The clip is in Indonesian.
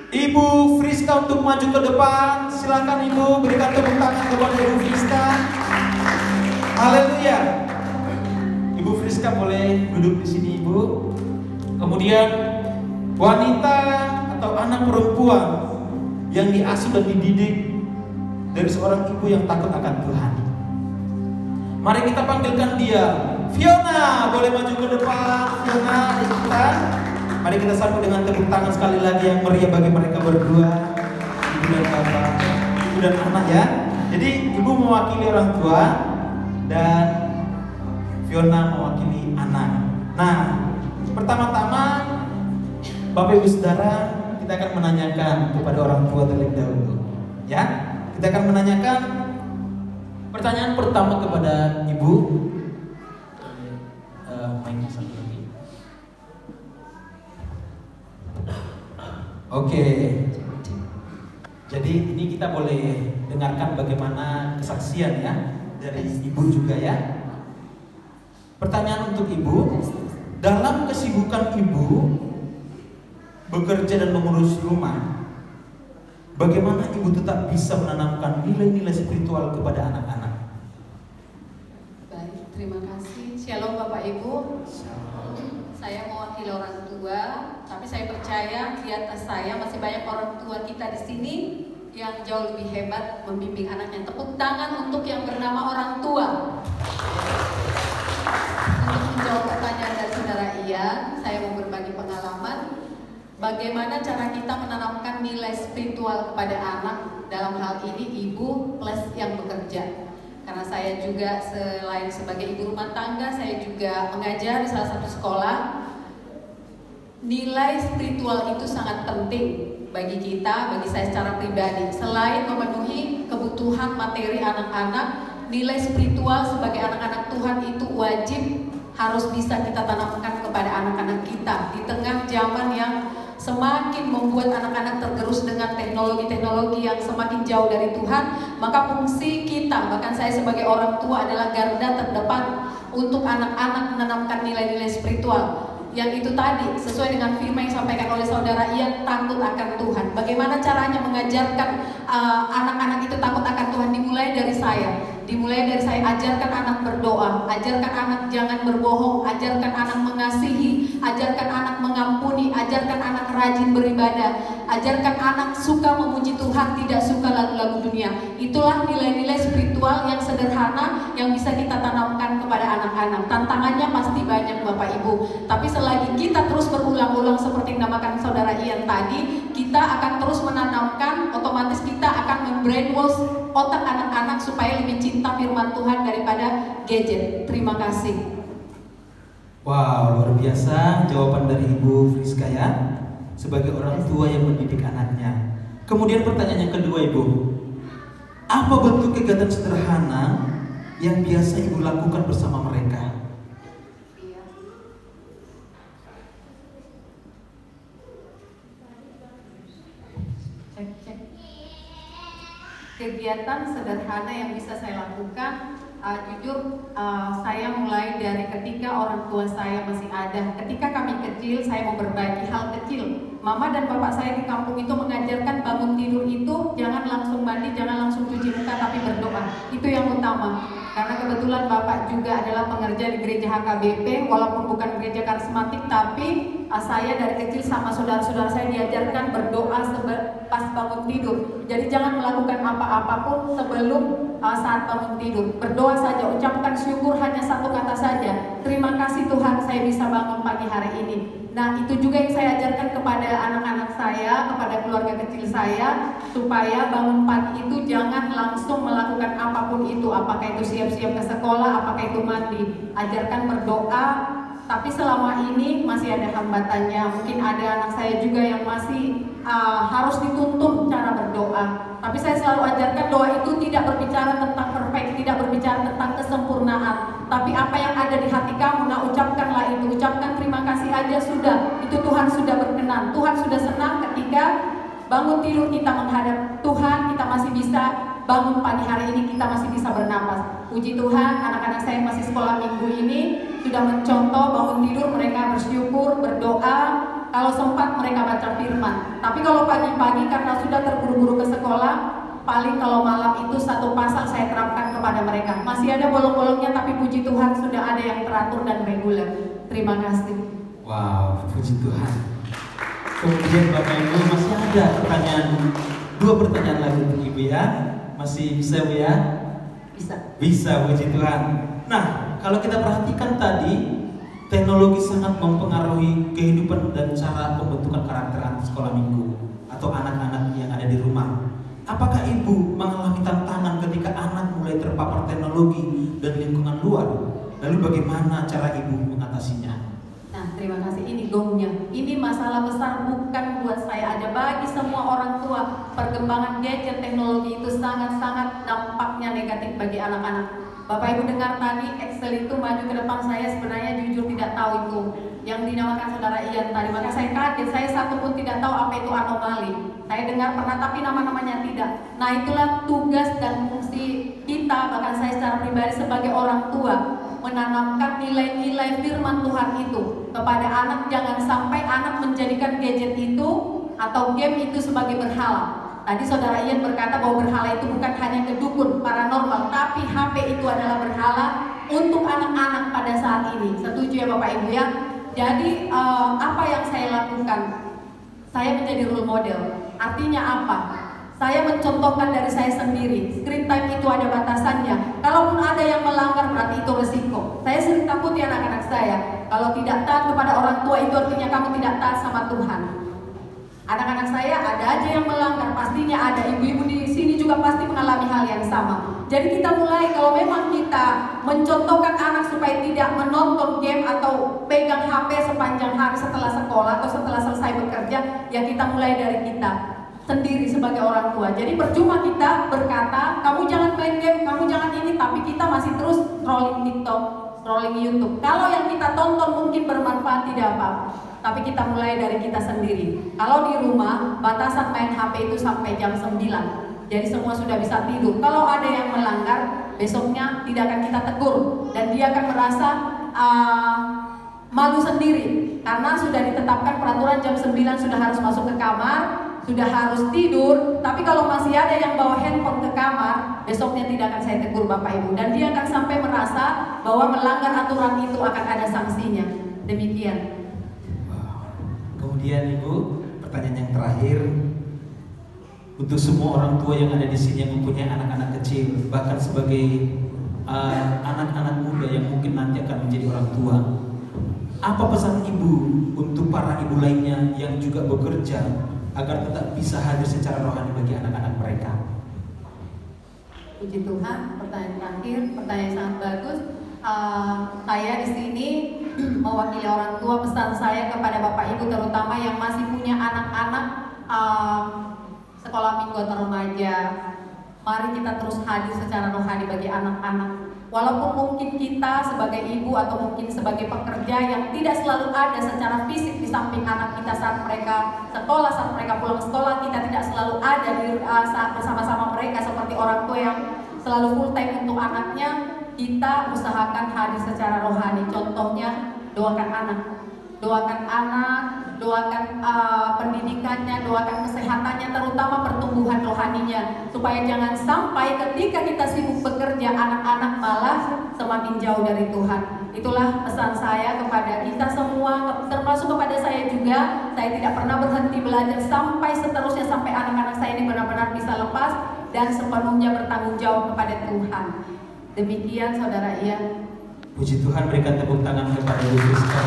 Ibu Friska untuk maju ke depan. Silakan Ibu, berikan tepuk tangan kepada Ibu Friska. Haleluya. Ibu Friska boleh duduk di sini Ibu. Kemudian wanita atau anak perempuan yang diasuh dan dididik dari seorang ibu yang takut akan Tuhan. Mari kita panggilkan dia. Fiona, boleh maju ke depan. Fiona, kita. Mari kita sambut dengan tepuk tangan sekali lagi yang meriah bagi mereka berdua, ibu dan bapak, ibu dan anak ya. Jadi ibu mewakili orang tua dan Fiona mewakili anak. Nah, pertama-tama Bapak Ibu Saudara, kita akan menanyakan kepada orang tua terlebih dahulu. Ya, kita akan menanyakan pertanyaan pertama kepada ibu. Oke. Jadi ini kita boleh dengarkan bagaimana kesaksian ya dari ibu juga ya. Pertanyaan untuk ibu, dalam kesibukan ibu bekerja dan mengurus rumah, bagaimana ibu tetap bisa menanamkan nilai-nilai spiritual kepada anak-anak? Baik, terima kasih. Shalom Bapak Ibu. Saya mewakili orang tua, tapi saya percaya di atas saya masih banyak orang tua kita di sini yang jauh lebih hebat membimbing anaknya. Tepuk tangan untuk yang bernama orang tua. Untuk menjawab pertanyaan dari saudara Ian, saya mau berbagi pengalaman bagaimana cara kita menanamkan nilai spiritual kepada anak. Dalam hal ini ibu plus yang bekerja. Karena saya juga selain sebagai ibu rumah tangga, saya juga mengajar di salah satu sekolah. Nilai spiritual itu sangat penting bagi kita, bagi saya secara pribadi. Selain memenuhi kebutuhan materi anak-anak, nilai spiritual sebagai anak-anak Tuhan itu wajib harus bisa kita tanamkan kepada anak-anak kita. Di tengah zaman yang semakin membuat anak-anak tergerus dengan teknologi-teknologi yang semakin jauh dari Tuhan, maka fungsi kita, bahkan saya sebagai orang tua adalah garda terdepan untuk anak-anak menanamkan nilai-nilai spiritual. Yang itu tadi sesuai dengan firman yang disampaikan oleh saudara Ian, takut akan Tuhan. Bagaimana caranya mengajarkan anak-anak itu takut akan Tuhan? Dimulai dari saya. Ajarkan anak berdoa, ajarkan anak jangan berbohong, ajarkan anak mengasihi, ajarkan anak mengampuni, ajarkan anak rajin beribadah, ajarkan anak suka memuji Tuhan, tidak suka lagu-lagu dunia. Itulah nilai-nilai spiritual yang sederhana yang bisa kita tanamkan kepada anak-anak. Tantangannya pasti banyak Bapak Ibu, tapi selagi kita terus berulang-ulang seperti yang dinamakan saudara Ian tadi, kita akan terus menanamkan, otomatis kita akan membrainwash otak anak-anak supaya lebih cinta firman Tuhan daripada gadget. Terima kasih. Wow, luar biasa jawaban dari Ibu Friska ya, sebagai orang tua yang mendidik anaknya. Kemudian pertanyaan yang kedua Ibu, apa bentuk kegiatan sederhana yang biasa Ibu lakukan bersama mereka? Kegiatan sederhana yang bisa saya lakukan, jujur saya mulai dari ketika orang tua saya masih ada. Ketika kami kecil, saya mau berbagi hal kecil. Mama dan bapak saya di kampung itu mengajarkan bangun tidur itu jangan langsung mandi, jangan langsung cuci muka, tapi berdoa. Itu yang utama. Karena kebetulan bapak juga adalah pengerja di gereja HKBP, walaupun bukan gereja karismatik, tapi saya dari kecil sama saudara-saudara saya diajarkan berdoa pas bangun tidur. Jadi jangan melakukan apa-apapun sebelum saat bangun tidur. Berdoa saja, ucapkan syukur hanya satu kata saja. Terima kasih Tuhan saya bisa bangun pagi hari ini. Nah, itu juga yang saya ajarkan kepada anak-anak saya, kepada keluarga kecil saya, supaya bangun pagi itu jangan langsung melakukan apapun itu, apakah itu siap-siap ke sekolah, apakah itu mandi. Ajarkan berdoa, tapi selama ini masih ada hambatannya. Mungkin ada anak saya juga yang masih harus dituntun cara berdoa. Tapi saya selalu ajarkan doa itu tidak berbicara tentang perfect, tidak berbicara tentang kesempurnaan, tapi apa yang ada di hati kamu, nah ucapkanlah itu, ucapkan terima kasih aja sudah, itu Tuhan sudah berkenan. Tuhan sudah senang ketika bangun tidur kita menghadap Tuhan, kita masih bisa bangun pagi hari ini, kita masih bisa bernapas. Puji Tuhan, anak-anak saya masih sekolah minggu ini sudah mencontoh bangun tidur mereka bersyukur, berdoa, kalau sempat mereka baca firman. Tapi kalau pagi-pagi karena sudah terburu-buru ke sekolah, paling kalau malam itu satu pasal saya terapkan kepada mereka. Masih ada bolong-bolongnya tapi puji Tuhan sudah ada yang teratur dan reguler. Terima kasih. Wow, puji Tuhan. Kemudian Bapak Ibu masih ada pertanyaan, 2 pertanyaan lagi untuk Ibu ya. Masih bisa Bu ya? Bisa, puji Tuhan. Nah, kalau kita perhatikan tadi, teknologi sangat mempengaruhi kehidupan dan cara pembentukan karakter anak sekolah minggu atau anak-anak yang ada di rumah. Apakah Ibu mengalami tantangan ketika anak mulai terpapar teknologi dan lingkungan luar? Lalu bagaimana cara Ibu mengatasinya? Nah, terima kasih. Ini gongnya. Ini masalah besar bukan buat saya aja, bagi semua orang tua. Perkembangan gadget teknologi itu sangat-sangat dampaknya negatif bagi anak-anak. Bapak Ibu dengar tadi Excel itu maju ke depan, saya sebenarnya jujur tidak tahu itu yang dinamakan saudara Ian tadi. Maka saya kaget, saya satu pun tidak tahu apa itu anomali. Saya dengar pernah tapi nama-namanya tidak. Nah, itulah tugas dan fungsi kita, bahkan saya secara pribadi sebagai orang tua, menanamkan nilai-nilai firman Tuhan itu kepada anak. Jangan sampai anak menjadikan gadget itu atau game itu sebagai berhala. Tadi saudara Ian berkata bahwa berhala itu bukan hanya kedukun, paranormal, tapi HP itu adalah berhala untuk anak-anak pada saat ini. Setuju ya Bapak Ibu ya? Jadi apa yang saya lakukan? Saya menjadi role model. Artinya apa? Saya mencontohkan dari saya sendiri. Screen time itu ada batasannya. Kalaupun ada yang melanggar berarti itu resiko. Saya sering takuti anak-anak saya. Kalau tidak taat kepada orang tua itu artinya kamu tidak taat sama Tuhan. Anak-anak saya ada aja yang melanggar, pastinya ada. Ibu-ibu di sini juga pasti mengalami hal yang sama. Jadi kita mulai, kalau memang kita mencontohkan anak supaya tidak menonton game atau pegang HP sepanjang hari setelah sekolah atau setelah selesai bekerja, ya kita mulai dari kita sendiri sebagai orang tua. Jadi percuma kita berkata, kamu jangan main game, kamu jangan ini, tapi kita masih terus scrolling TikTok, scrolling YouTube. Kalau yang kita tonton mungkin bermanfaat, tidak apa-apa, tapi kita mulai dari kita sendiri. Kalau di rumah, batasan main HP itu sampai jam 9. Jadi semua sudah bisa tidur. Kalau ada yang melanggar, besoknya tidak akan kita tegur dan dia akan merasa malu sendiri karena sudah ditetapkan peraturan jam 9 sudah harus masuk ke kamar, sudah harus tidur. Tapi kalau masih ada yang bawa handphone ke kamar, besoknya tidak akan saya tegur Bapak Ibu, dan dia akan sampai merasa bahwa melanggar aturan itu akan ada sanksinya. Demikian. Kemudian Ibu, pertanyaan yang terakhir untuk semua orang tua yang ada di sini yang mempunyai anak-anak kecil, bahkan sebagai anak-anak muda yang mungkin nanti akan menjadi orang tua, apa pesan Ibu untuk para ibu lainnya yang juga bekerja agar tetap bisa hadir secara rohani bagi anak-anak mereka? Puji Tuhan, pertanyaan terakhir, pertanyaan sangat bagus. Saya di sini mewakili orang tua. Pesan saya kepada Bapak Ibu terutama yang masih punya anak-anak sekolah minggu atau remaja, mari kita terus hadir secara rohani bagi anak-anak. Walaupun mungkin kita sebagai ibu atau mungkin sebagai pekerja yang tidak selalu ada secara fisik di samping anak kita saat mereka sekolah, saat mereka pulang sekolah, kita tidak selalu ada di saat bersama-sama mereka seperti orang tua yang selalu full time untuk anaknya. Kita usahakan hadir secara rohani. Contohnya, doakan anak, doakan pendidikannya, doakan kesehatannya, terutama pertumbuhan rohaninya, supaya jangan sampai ketika kita sibuk bekerja, anak-anak malah semakin jauh dari Tuhan. Itulah pesan saya kepada kita semua, termasuk kepada saya juga. Saya tidak pernah berhenti belajar sampai seterusnya, sampai anak-anak saya ini benar-benar bisa lepas dan sepenuhnya bertanggung jawab kepada Tuhan. Demikian Saudara Ian. Puji Tuhan, berikan tepuk tangan kepada Ibu Friska.